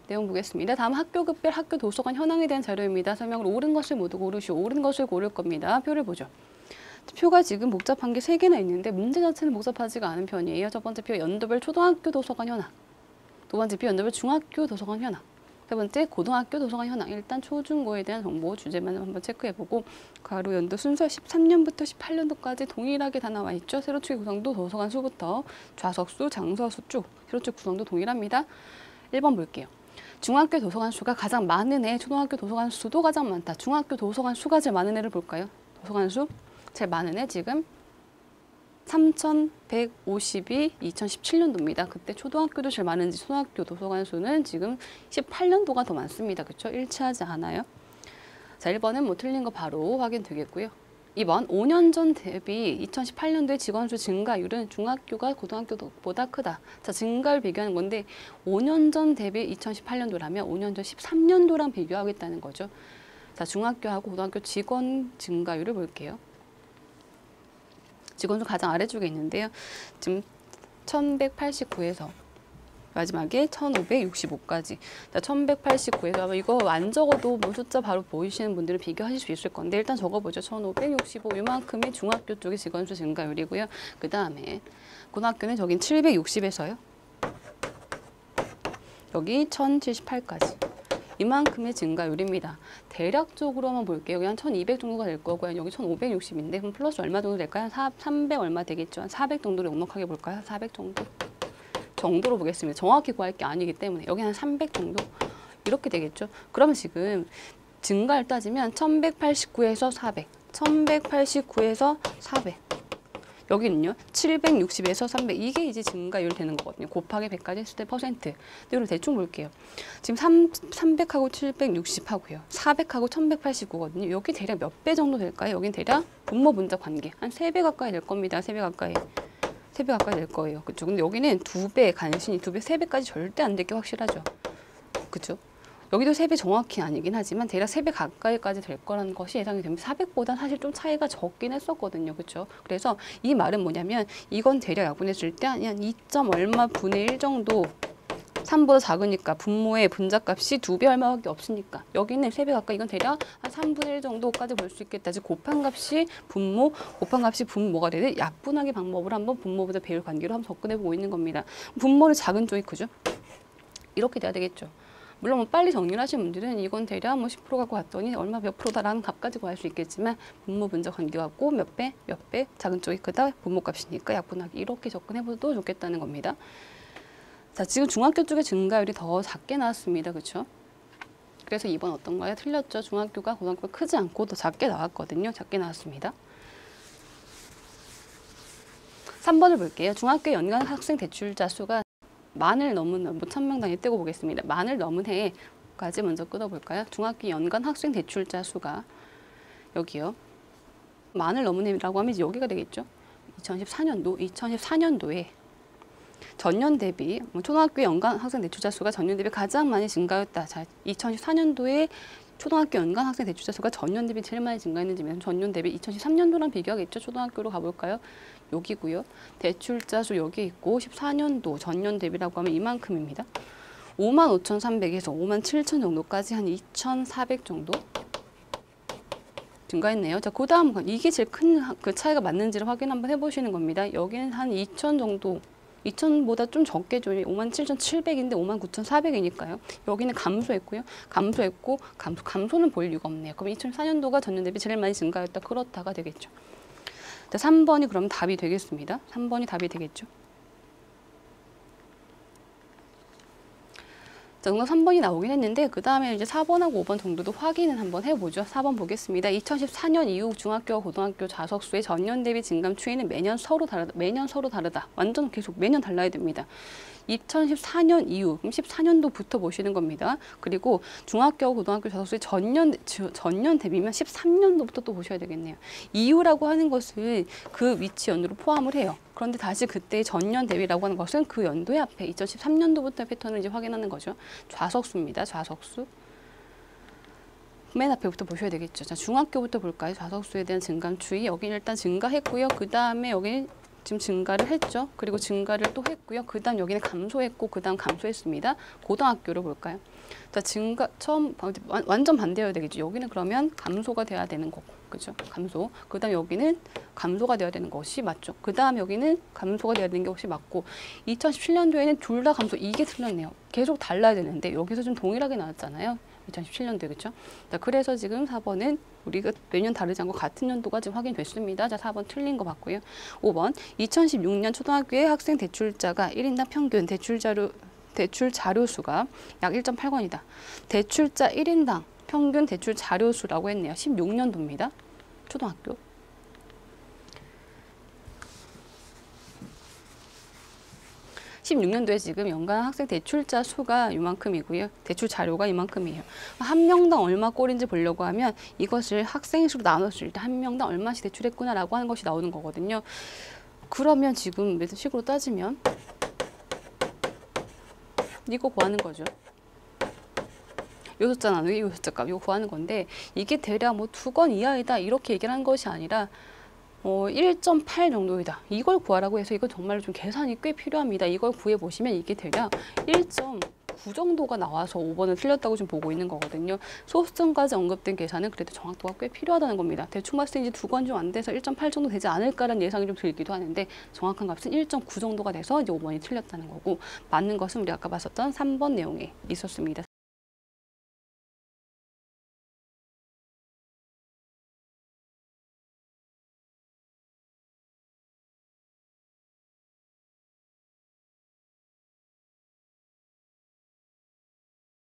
내용 보겠습니다. 다음 학교급별 학교 도서관 현황에 대한 자료입니다. 설명을 옳은 것을 모두 고르시오. 옳은 것을 고를 겁니다. 표를 보죠. 표가 지금 복잡한 게 3개나 있는데 문제 자체는 복잡하지가 않은 편이에요. 첫 번째 표 연도별 초등학교 도서관 현황. 두 번째 표 연도별 중학교 도서관 현황. 세 번째 고등학교 도서관 현황. 일단 초중고에 대한 정보 주제만 한번 체크해보고 가로 연도 순서 13년부터 18년도까지 동일하게 다 나와 있죠. 세로축의 구성도 도서관 수부터 좌석수, 장서수 쭉 세로축 구성도 동일합니다. 1번 볼게요. 중학교 도서관 수가 가장 많은 애, 초등학교 도서관 수도 가장 많다. 중학교 도서관 수가 제일 많은 애를 볼까요? 도서관 수 제일 많은 애 지금 3,150이 2017년도입니다. 그때 초등학교도 제일 많은지 초등학교 도서관 수는 지금 18년도가 더 많습니다. 그렇죠? 일치하지 않아요. 자, 1번은 뭐 틀린 거 바로 확인되겠고요. 2번 5년 전 대비 2018년도의 직원 수 증가율은 중학교가 고등학교보다 크다. 자, 증가율 비교하는 건데 5년 전 대비 2018년도라면 5년 전 13년도랑 비교하겠다는 거죠. 자, 중학교하고 고등학교 직원 증가율을 볼게요. 직원 수 가장 아래쪽에 있는데요. 지금 1189에서 마지막에 1565까지. 자, 1189에서 이거 안 적어도 뭐 숫자 바로 보이시는 분들은 비교하실 수 있을 건데 일단 적어보죠. 1565 이만큼이 중학교 쪽의 직원 수 증가율이고요. 그 다음에 고등학교는 저긴 760에서요. 여기 1078까지. 이만큼의 증가율입니다. 대략적으로 한번 볼게요. 여기 한 1200 정도가 될 거고요. 여기 1560인데 그럼 플러스 얼마 정도 될까요? 300 얼마 되겠죠? 한 400 정도로 넉넉하게 볼까요? 400 정도로 보겠습니다. 정확히 구할 게 아니기 때문에 여기 한 300 정도 이렇게 되겠죠? 그러면 지금 증가를 따지면 1189에서 400, 1189에서 400 여기는요 760에서 300 이게 이제 증가율 되는 거거든요. 곱하기 100까지 했을 때 퍼센트. 이걸 대충 볼게요. 지금 300하고 760하고요. 400하고 1189거든요. 여기 대략 몇 배 정도 될까요? 여긴 대략 분모 분자 관계 한 3배 가까이 될 겁니다. 3배 가까이. 3배 가까이 될 거예요. 그렇죠? 근데 여기는 2배 간신히 2배, 3배까지 절대 안 될 게 확실하죠. 그렇죠? 여기도 3배 정확히 아니긴 하지만 대략 3배 가까이까지 될 거라는 것이 예상이 됩니다. 400보다 사실 좀 차이가 적긴 했었거든요. 그렇죠? 그래서 이 말은 뭐냐면 이건 대략 약분했을 때 한 2. 얼마 분의 1 정도 3보다 작으니까 분모의 분자값이 2배 얼마밖에 없으니까 여기는 3배 가까이 이건 대략 한 3분의 1 정도까지 볼 수 있겠다. 즉 곱한 값이 분모가 되는 약분하기 방법으로 한번 분모보다 배율 관계로 한번 접근해보고 있는 겁니다. 분모는 작은 쪽이 크죠? 이렇게 돼야 되겠죠. 물론 뭐 빨리 정리를 하신 분들은 이건 대략 뭐 10% 갖고 갔더니 얼마 몇 프로다라는 값까지 구할 수 있겠지만 분모 분자 관계 갖고 몇 배 작은 쪽이 크다 분모 값이니까 약분하기 이렇게 접근해봐도 좋겠다는 겁니다. 자, 지금 중학교 쪽의 증가율이 더 작게 나왔습니다. 그렇죠? 그래서 2번 어떤가요? 틀렸죠. 중학교가 고등학교가 크지 않고 더 작게 나왔거든요. 작게 나왔습니다. 3번을 볼게요. 중학교 연간 학생 대출자 수가 만을 넘은 1000명 단위 떼고 보겠습니다. 만을 넘은 해까지 먼저 끊어볼까요? 중학교 연간 학생 대출자 수가 여기요. 만을 넘은 해라고 하면 여기가 되겠죠. 2014년도에 전년 대비 초등학교 연간 학생 대출자 수가 전년 대비 가장 많이 증가했다. 자, 2014년도에 초등학교 연간 학생 대출자 수가 전년 대비 제일 많이 증가했는지 전년 대비 2013년도랑 비교하겠죠. 초등학교로 가볼까요? 여기고요. 대출자 수 여기 있고 14년도 전년 대비라고 하면 이만큼입니다. 55,300에서 57,000 정도까지 한 2,400 정도 증가했네요. 자, 그 다음 이게 제일 큰 그 차이가 맞는지를 확인 한번 해보시는 겁니다. 여기는 한 2,000 정도 2,000보다 좀 적게 줘요. 57,700인데 59,400이니까요. 여기는 감소했고요. 감소는 볼 이유가 없네요. 그럼 2004년도가 전년 대비 제일 많이 증가했다. 그렇다가 되겠죠. 자, 3번이 그럼 답이 되겠습니다. 3번이 답이 되겠죠. 자, 정답 3번이 나오긴 했는데 그 다음에 이제 4번하고 5번 정도도 확인을 한번 해보죠. 4번 보겠습니다. 2014년 이후 중학교와 고등학교 좌석수의 전년 대비 증감 추이는 매년 서로 다르다. 완전 계속 매년 달라야 됩니다. 2014년 이후, 그럼 14년도부터 보시는 겁니다. 그리고 중학교와 고등학교 좌석수의 전년 대비면 13년도부터 또 보셔야 되겠네요. 이후라고 하는 것을 그 위치 연도로 포함을 해요. 그런데 다시 그때 전년 대비라고 하는 것은 그 연도의 앞에 2013년도부터 패턴을 이제 확인하는 거죠. 좌석수입니다. 좌석수. 맨 앞에부터 보셔야 되겠죠. 자, 중학교부터 볼까요? 좌석수에 대한 증감 추이. 여기 일단 증가했고요. 그 다음에 여기 지금 증가를 했죠. 그리고 증가를 또 했고요. 그 다음 여기는 감소했고 그 다음 감소했습니다. 고등학교를 볼까요? 자, 증가 처음 완전 반대여야 되겠죠. 여기는 그러면 감소가 돼야 되는 거고, 그죠? 감소. 그 다음 여기는 감소가 돼야 되는 것이 맞죠. 그 다음 여기는 감소가 돼야 되는 것이 맞고, 2017년도에는 둘 다 감소. 이게 틀렸네요. 계속 달라야 되는데 여기서 좀 동일하게 나왔잖아요. 2017년도에, 그렇죠? 자, 그래서 지금 4번은 우리가 매년 다르지 않고 같은 연도가 지금 확인됐습니다. 자, 4번 틀린 거 봤고요. 5번 2016년 초등학교의 학생 대출자가 1인당 평균 대출 자료 수가 약 1.8권이다. 대출자 1인당 평균 대출 자료 수라고 했네요. 16년도입니다. 초등학교. 16년도에 지금 연간 학생 대출자 수가 이만큼이고요. 대출 자료가 이만큼이에요. 한 명당 얼마 꼴인지 보려고 하면 이것을 학생 수로 나눴을 때 한 명당 얼마씩 대출했구나라고 하는 것이 나오는 거거든요. 그러면 지금 몇 식으로 따지면 이거 구하는 거죠. 요 숫자 나누기 요 숫자 값 이거 구하는 건데, 이게 대략 뭐 2권 이하이다 이렇게 얘기를 한 것이 아니라 1.8 정도이다. 이걸 구하라고 해서 이거 정말로 좀 계산이 꽤 필요합니다. 이걸 구해보시면 이게 대략 1.9 정도가 나와서 5번을 틀렸다고 좀 보고 있는 거거든요. 소수점까지 언급된 계산은 그래도 정확도가 꽤 필요하다는 겁니다. 대충 봤을 때 이제 2권 좀 안 돼서 1.8 정도 되지 않을까라는 예상이 좀 들기도 하는데, 정확한 값은 1.9 정도가 돼서 이제 5번이 틀렸다는 거고, 맞는 것은 우리 아까 봤었던 3번 내용에 있었습니다.